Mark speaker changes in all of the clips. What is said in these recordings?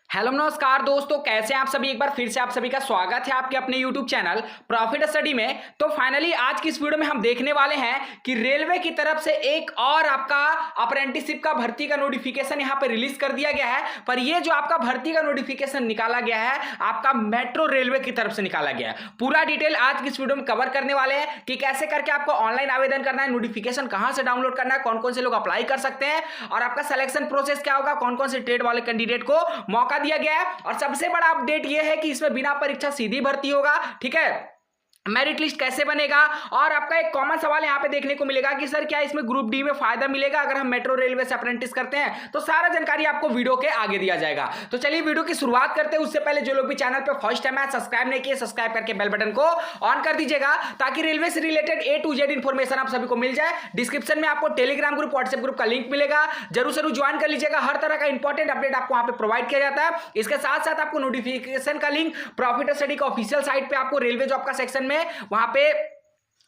Speaker 1: Hello नमस्कार दोस्तों, कैसे हैं आप सभी। एक बार फिर से आप सभी का स्वागत है आपके अपने यूट्यूब चैनल प्रॉफिट स्टडी में। तो फाइनली आज की इस वीडियो में हम देखने वाले हैं कि रेलवे की तरफ से एक और आपका अप्रेंटिसशिप का भर्ती का नोटिफिकेशन यहां पे रिलीज कर दिया गया है। पर ये जो आपका भर्ती का नोटिफिकेशन निकाला गया है आपका मेट्रो रेलवे की तरफ से निकाला गया है। पूरा डिटेल आज की इस वीडियो में कवर करने वाले हैं कि कैसे करके आपको ऑनलाइन आवेदन करना है, नोटिफिकेशन कहां से डाउनलोड करना है, कौन कौन से लोग अप्लाई कर सकते हैं और आपका सिलेक्शन प्रोसेस क्या होगा, कौन कौन से ट्रेड वाले कैंडिडेट को मौका दिया गया है। और सबसे बड़ा अपडेट यह है कि इसमें बिना परीक्षा सीधी भर्ती होगा। ठीक है, मेरिट लिस्ट कैसे बनेगा। और आपका एक कॉमन सवाल यहां पे देखने को मिलेगा कि सर क्या इसमें ग्रुप डी में फायदा मिलेगा अगर हम मेट्रो रेलवे से अप्रेंटिस करते हैं। तो सारा जानकारी आपको वीडियो के आगे दिया जाएगा। तो चलिए वीडियो की शुरुआत करते हैं। उससे पहले जो लोग भी चैनल पे फर्स्ट टाइम है सब्सक्राइब नहीं किए, सब्सक्राइब करके बेल बटन को ऑन कर दीजिएगा ताकि रेलवे से related A to Z information आप सभी को मिल जाए। डिस्क्रिप्शन में आपको टेलीग्राम ग्रुप, व्हाट्सएप ग्रुप का लिंक मिलेगा, जरूर ज्वाइन कर लीजिएगा। हर तरह का इंपॉर्टेंट अपडेट आपको वहां पे प्रोवाइड किया जाता है। इसके साथ साथ आपको नोटिफिकेशन का लिंक प्रॉफिट स्टडी का ऑफिशियल साइट पे आपको रेलवे जॉब का सेक्शन में वहां पे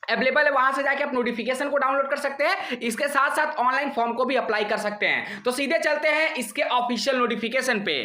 Speaker 1: अवेलेबल है, वहां से जाके आप नोटिफिकेशन को डाउनलोड कर सकते हैं। इसके साथ साथ ऑनलाइन फॉर्म को भी अप्लाई कर सकते हैं। तो सीधे चलते हैं इसके ऑफिशियल नोटिफिकेशन पे।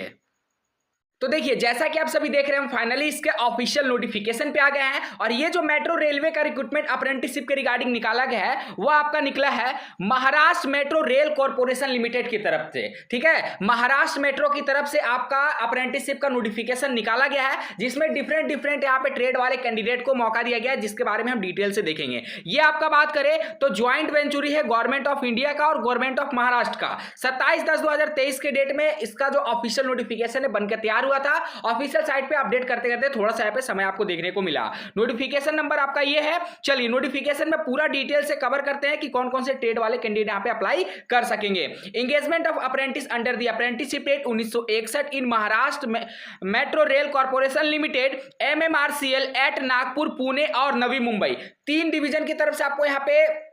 Speaker 1: तो देखिए जैसा कि आप सभी देख रहे हैं फाइनली इसके ऑफिशियल नोटिफिकेशन पे आ गए हैं। और ये जो मेट्रो रेलवे का रिक्रूटमेंट अप्रेंटिसशिप के रिगार्डिंग निकाला गया है वो आपका निकला है Maharashtra metro rail corporation limited की तरफ से। ठीक है, महाराष्ट्र मेट्रो की तरफ से आपका अप्रेंटिसशिप का नोटिफिकेशन निकाला गया है जिसमें डिफरेंट यहाँ पे ट्रेड वाले कैंडिडेट को मौका दिया गया है, जिसके बारे में हम डिटेल से देखेंगे। ये आपका बात करें तो ज्वाइंट वेंचुरी है गवर्नमेंट ऑफ इंडिया का और गवर्नमेंट ऑफ महाराष्ट्र का। 27/10/2023 के डेट में इसका जो ऑफिशियल नोटिफिकेशन है बनकर तैयार हुआ था। ऑफिशियल साइट पे अपडेट करते करते थोड़ा सा यहाँ पे समय आपको देखने को मिला। नोटिफिकेशन नंबर आपका ये है। चलिए नोटिफिकेशन में पूरा डिटेल से कवर करते हैं कि कौन कौन से ट्रेड वाले कैंडिडेट यहाँ पे अप्लाई कर सकेंगे। Engagement of apprentice under the apprenticeship act 1961 in Maharashtra metro rail corporation limited MMRCL at Nagpur, Pune और नवी मुंबई, 3 डिवीजन की तरफ से आपको यहाँ पे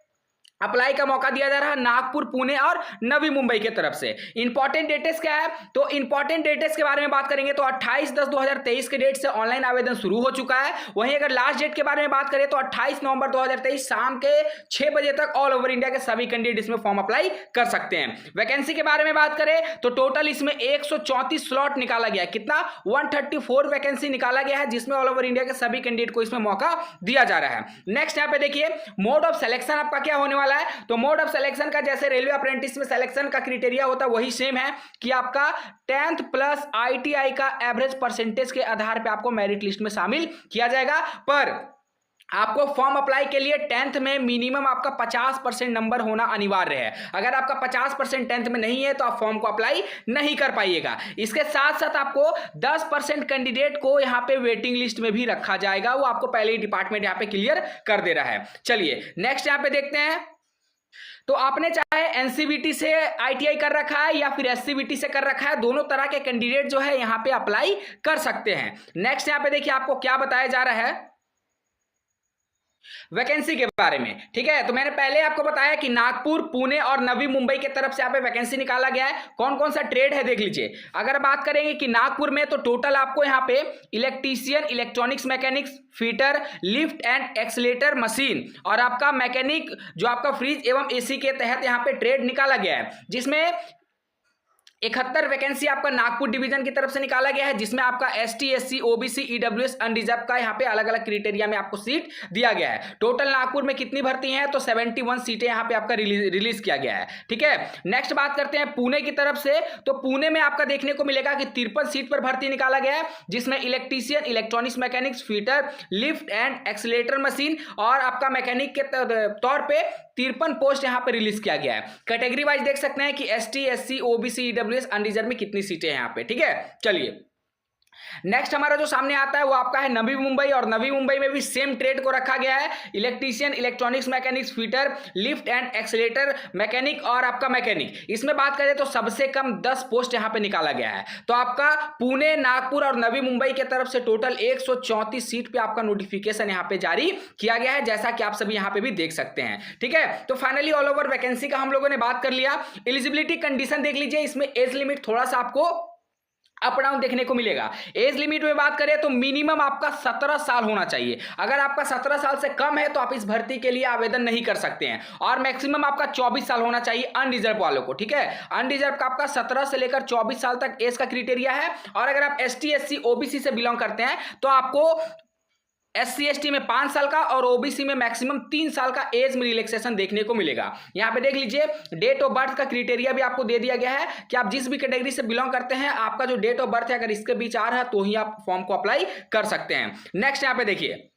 Speaker 1: अप्लाई का मौका दिया जा रहा है, नागपुर, पुणे और नवी मुंबई की तरफ से। इंपॉर्टेंट डेट्स क्या है, तो इंपॉर्टेंट डेट्स के बारे में बात करेंगे तो 28/10/2023 के डेट से ऑनलाइन आवेदन शुरू हो चुका है। वहीं अगर लास्ट डेट के बारे में बात करें तो 28 नवंबर 2023 शाम के 6 बजे तक ऑल ओवर इंडिया के सभी कैंडिडेट इसमें फॉर्म अप्लाई कर सकते हैं। वैकेंसी के बारे में बात करें तो टोटल इसमें 134 स्लॉट निकाला गया है। कितना? 134 वैकेंसी निकाला गया है जिसमें ऑल ओवर इंडिया के सभी कैंडिडेट को इसमें मौका दिया जा रहा है। नेक्स्ट यहाँ पे देखिए मोड ऑफ सिलेक्शन आपका क्या होने वाला है। तो मोड ऑफ सिलेक्शन का जैसे रेलवे अप्रेंटिस में सिलेक्शन का क्राइटेरिया होता है वही सेम है कि आपका 10th प्लस ITI का एवरेज परसेंटेज के आधार पे आपको मेरिट लिस्ट में शामिल किया जाएगा। पर आपको फॉर्म अप्लाई के लिए 10th में मिनिमम आपका 50% नंबर होना अनिवार्य है। अगर आपका 50% 10th में नहीं है तो आप फॉर्म को अप्लाई नहीं कर पाइएगा। इसके साथ साथ आपको 10% कैंडिडेट को यहां पे वेटिंग लिस्ट में भी रखा जाएगा। वो आपको पहले ही डिपार्टमेंट यहां पे क्लियर कर दे रहा है। चलिए नेक्स्ट यहां पे देखते हैं। तो आपने चाहे NCVT से ITI कर रखा है या फिर SCVT से कर रखा है, दोनों तरह के कैंडिडेट जो है यहां पे अप्लाई कर सकते हैं। नेक्स्ट यहां पे देखिए आपको क्या बताया जा रहा है वैकेंसी के बारे में। ठीक है, तो मैंने पहले आपको बताया कि नागपुर, पुणे और नवी मुंबई की तरफ से यहाँ पे वैकेंसी निकाला गया है। कौन कौन सा ट्रेड है देख लीजिए। अगर बात करेंगे कि नागपुर में तो टोटल आपको यहाँ पे electrician, electronics mechanics, fitter, lift and accelerator machine और आपका मैकेनिक जो आपका फ्रिज एवं AC के तहत यहाँ पे ट्रेड निकाला गया है, जिसमें 71 वैकेंसी आपका नागपुर डिवीजन की तरफ से निकाला गया है, जिसमें आपका ST, SC, OBC, EWS unreserved का यहाँ पे अलग अलग क्राइटेरिया में आपको सीट दिया गया है। टोटल नागपुर में कितनी भर्ती है तो 71 सीटें यहाँ पे आपका रिलीज किया गया है। ठीक है, नेक्स्ट बात करते हैं पुणे की तरफ से। तो पुणे में आपका देखने को मिलेगा कि 53 सीट पर भर्ती निकाला गया है, जिसमें electrician, electronics mechanics, fitter, lift and accelerator machine और आपका मैकेनिक के तौर पे 53 पोस्ट यहाँ पे रिलीज किया गया है। कैटेगरी वाइज देख सकते हैं कि ST, SC, OBC, EWS unreserved में कितनी सीटें हैं यहाँ पे। ठीक है, चलिए नेक्स्ट हमारा जो सामने आता है वो आपका है नवी मुंबई। और नवी मुंबई में भी सेम ट्रेड को रखा गया है, electrician, electronics mechanics, fitter, lift and accelerator mechanic और आपका मैकेनिक। इसमें बात करें तो सबसे कम 10 पोस्ट यहां पे निकाला गया है। तो आपका पुणे, नागपुर और नवी मुंबई की तरफ से टोटल 134 सीट पे आपका नोटिफिकेशन यहां पे जारी किया गया है, जैसा कि आप सभी यहां पे भी देख सकते हैं। ठीक है, तो फाइनली ऑल ओवर वैकेंसी का हम लोगों ने बात कर लिया। एलिजिबिलिटी कंडीशन देख लीजिए, इसमें एज लिमिट थोड़ा सा आपको अप डाउन देखने को मिलेगा। एज लिमिट में बात करें तो मिनिमम आपका 17 साल होना चाहिए। अगर आपका 17 साल से कम है तो आप इस भर्ती के लिए आवेदन नहीं कर सकते हैं। और मैक्सिमम आपका 24 साल होना चाहिए अनरिजर्व वालों को, ठीक है। अनरिजर्व का आपका 17 से लेकर 24 साल तक एज का क्राइटेरिया है। और अगर आप एसटी, एससी, ओबीसी से बिलोंग करते हैं तो आपको एससी एसटी में 5 साल का और ओबीसी में मैक्सिमम 3 साल का एज में रिलैक्सेशन देखने को मिलेगा। यहां पे देख लीजिए डेट ऑफ बर्थ का क्राइटेरिया भी आपको दे दिया गया है कि आप जिस भी कैटेगरी से बिलोंग करते हैं, आपका जो डेट ऑफ बर्थ है अगर इसके बीच आ रहा है तो ही आप फॉर्म को अप्लाई कर सकते हैं। नेक्स्ट यहां पे देखिए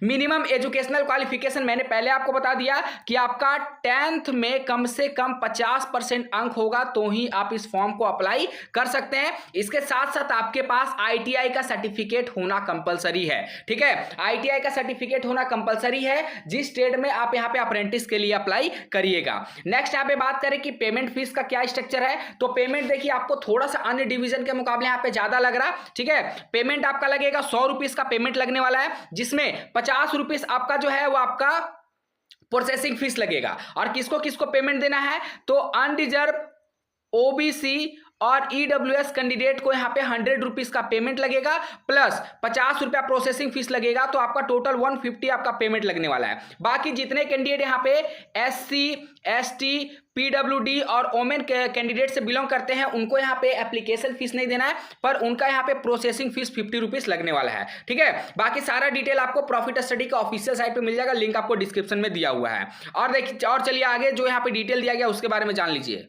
Speaker 1: मिनिमम एजुकेशनल क्वालिफिकेशन मैंने पहले आपको बता दिया कि आपका 10th में कम से कम 50% अंक होगा तो ही आप इस फॉर्म को अप्लाई कर सकते हैं। इसके साथ साथ आपके पास आईटीआई का सर्टिफिकेट होना कंपलसरी है, ठीक है। आईटीआई का सर्टिफिकेट होना कंपलसरी है जिस ट्रेड में आप यहां पे अप्रेंटिस के लिए अप्लाई करिएगा। नेक्स्ट यहां पे बात करें कि पेमेंट फीस का क्या स्ट्रक्चर है, तो पेमेंट देखिए आपको थोड़ा सा अन्य डिवीजन के मुकाबले यहां पे ज्यादा लग रहा, ठीक है। पेमेंट आपका लगेगा 100 रुपीज का पेमेंट लगने वाला है, जिसमें 50 रुपीज आपका जो है वो आपका प्रोसेसिंग फीस लगेगा। और किसको किसको पेमेंट देना है, तो अनरिजर्व, ओबीसी और ईडब्ल्यूएस कैंडिडेट को यहां पे 100 रुपीज का पेमेंट लगेगा प्लस 50 रुपया प्रोसेसिंग फीस लगेगा, तो आपका टोटल 150 आपका पेमेंट लगने वाला है। बाकी जितने कैंडिडेट यहां पे एससी, एसटी, पीडब्ल्यूडी और ओमेन कैंडिडेट से बिलोंग करते हैं उनको यहां पे एप्लीकेशन फीस नहीं देना है, पर उनका यहां पे प्रोसेसिंग फीस 50 रुपीज लगने वाला है, ठीक है। बाकी सारा डिटेल आपको प्रॉफिट स्टडी का ऑफिशियल साइट पे मिल जाएगा, लिंक आपको डिस्क्रिप्शन में दिया हुआ है। और देखिए और चलिए आगे जो यहां पे डिटेल दिया गया उसके बारे में जान लीजिए।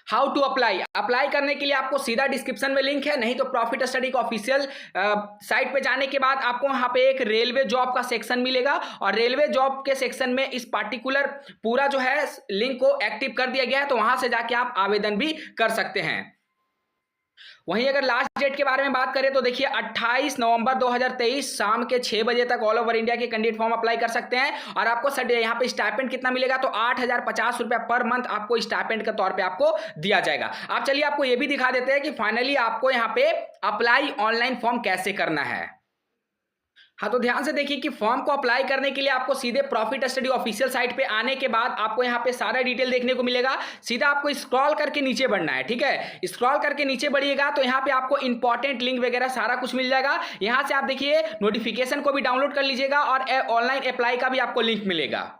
Speaker 1: हाउ टू अप्लाई, अप्लाई करने के लिए आपको सीधा डिस्क्रिप्शन में लिंक है, नहीं तो प्रॉफिट स्टडी का ऑफिशियल साइट पे जाने के बाद आपको वहां पे एक रेलवे जॉब का सेक्शन मिलेगा और रेलवे जॉब के सेक्शन में इस पार्टिकुलर पूरा जो है लिंक को एक्टिव कर दिया गया है, तो वहां से जाके आप आवेदन भी कर सकते हैं। वहीं अगर लास्ट डेट के बारे में बात करें तो देखिए 28 नवंबर 2023 शाम के 6 बजे तक ऑल ओवर इंडिया के कैंडिडेट फॉर्म अप्लाई कर सकते हैं। और आपको यहाँ पे स्टाइपेंड कितना मिलेगा, तो 8,050 रुपया पर मंथ आपको स्टाइपेंड के तौर पे आपको दिया जाएगा। आप चलिए आपको ये भी दिखा देते हैं कि फाइनली आपको यहाँ पे अप्लाई ऑनलाइन फॉर्म कैसे करना है। हाँ, तो ध्यान से देखिए कि फॉर्म को अप्लाई करने के लिए आपको सीधे प्रॉफिट स्टडी ऑफिशियल साइट पे आने के बाद आपको यहाँ पे सारा डिटेल देखने को मिलेगा। सीधा आपको स्क्रॉल करके नीचे बढ़ना है, ठीक है। स्क्रॉल करके नीचे बढ़िएगा तो यहाँ पे आपको इंपॉर्टेंट लिंक वगैरह सारा कुछ मिल जाएगा। यहाँ से आप देखिए नोटिफिकेशन को भी डाउनलोड कर लीजिएगा और ऑनलाइन अप्लाई का भी आपको लिंक मिलेगा।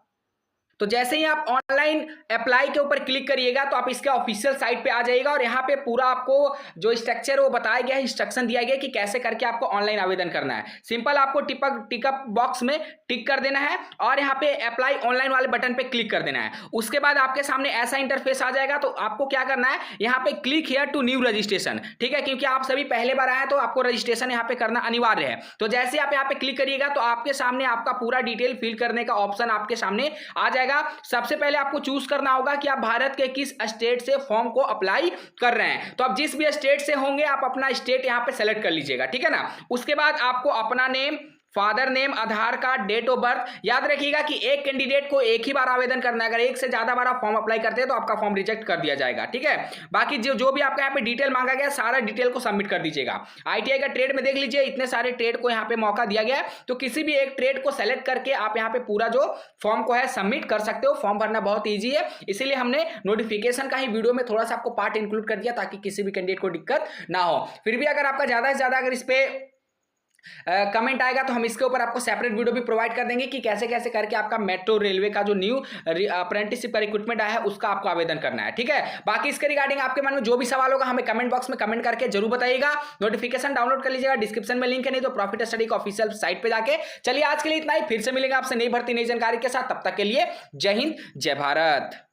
Speaker 1: तो जैसे ही आप ऑनलाइन अप्लाई के ऊपर क्लिक करिएगा तो आप इसके ऑफिशियल साइट पे आ जाइएगा और यहाँ पे पूरा आपको जो स्ट्रक्चर वो बताया गया है, इंस्ट्रक्शन दिया गया कि कैसे करके आपको ऑनलाइन आवेदन करना है। सिंपल आपको टिकअप बॉक्स में टिक कर देना है और यहाँ पे अप्लाई ऑनलाइन वाले बटन पे क्लिक कर देना है। उसके बाद आपके सामने ऐसा इंटरफेस आ जाएगा। तो आपको क्या करना है, यहाँ पे click here to new registration, ठीक है, क्योंकि आप सभी पहले बार आए तो आपको रजिस्ट्रेशन यहाँ पे करना अनिवार्य है। तो जैसे आप यहाँ पे क्लिक करिएगा तो आपके सामने आपका पूरा डिटेल फिल करने का ऑप्शन आपके सामने आ जाएगा। सबसे पहले आपको चूज करना होगा कि आप भारत के किस स्टेट से फॉर्म को अप्लाई कर रहे हैं। तो आप जिस भी स्टेट से होंगे आप अपना स्टेट यहां पे सेलेक्ट कर लीजिएगा, ठीक है ना। उसके बाद आपको अपना name, father name, Aadhaar card, date of birth, याद रखिएगा कि एक कैंडिडेट को एक ही बार आवेदन करना है। अगर एक से ज्यादा बार आप फॉर्म अप्लाई करते हैं तो आपका फॉर्म रिजेक्ट कर दिया जाएगा, ठीक है। बाकी जो भी आपका यहाँ पे डिटेल मांगा गया सारा डिटेल को सबमिट कर दीजिएगा। आईटीआई का ट्रेड में देख लीजिए इतने सारे ट्रेड को यहाँ पे मौका दिया गया है, तो किसी भी एक ट्रेड को सेलेक्ट करके आप यहाँ पे पूरा जो फॉर्म को है सबमिट कर सकते हो। फॉर्म भरना बहुत ईजी है, इसीलिए हमने नोटिफिकेशन का ही वीडियो में थोड़ा सा आपको पार्ट इंक्लूड कर दिया ताकि किसी भी कैंडिडेट को दिक्कत ना हो। फिर भी अगर आपका ज्यादा से ज्यादा अगर इस पे कमेंट आएगा तो हम इसके ऊपर आपको सेपरेट वीडियो भी प्रोवाइड कर देंगे कि कैसे कैसे करके आपका मेट्रो रेलवे का जो न्यू अप्रेंटिसशिप का रिक्रूटमेंट आया है उसका आपको आवेदन करना है, ठीक है। बाकी इसके रिगार्डिंग आपके मन में जो भी सवाल होगा हमें कमेंट बॉक्स में कमेंट करके जरूर बताइएगा। नोटिफिकेशन डाउनलोड कर लीजिएगा, डिस्क्रिप्शन में लिंक है, नहीं तो प्रॉफिट स्टडी का ऑफिशियल साइट पे जाके। चलिए आज के लिए इतना ही, फिर से मिलेगा आपसे नई भर्ती नई जानकारी के साथ। तब तक के लिए जय हिंद, जय भारत।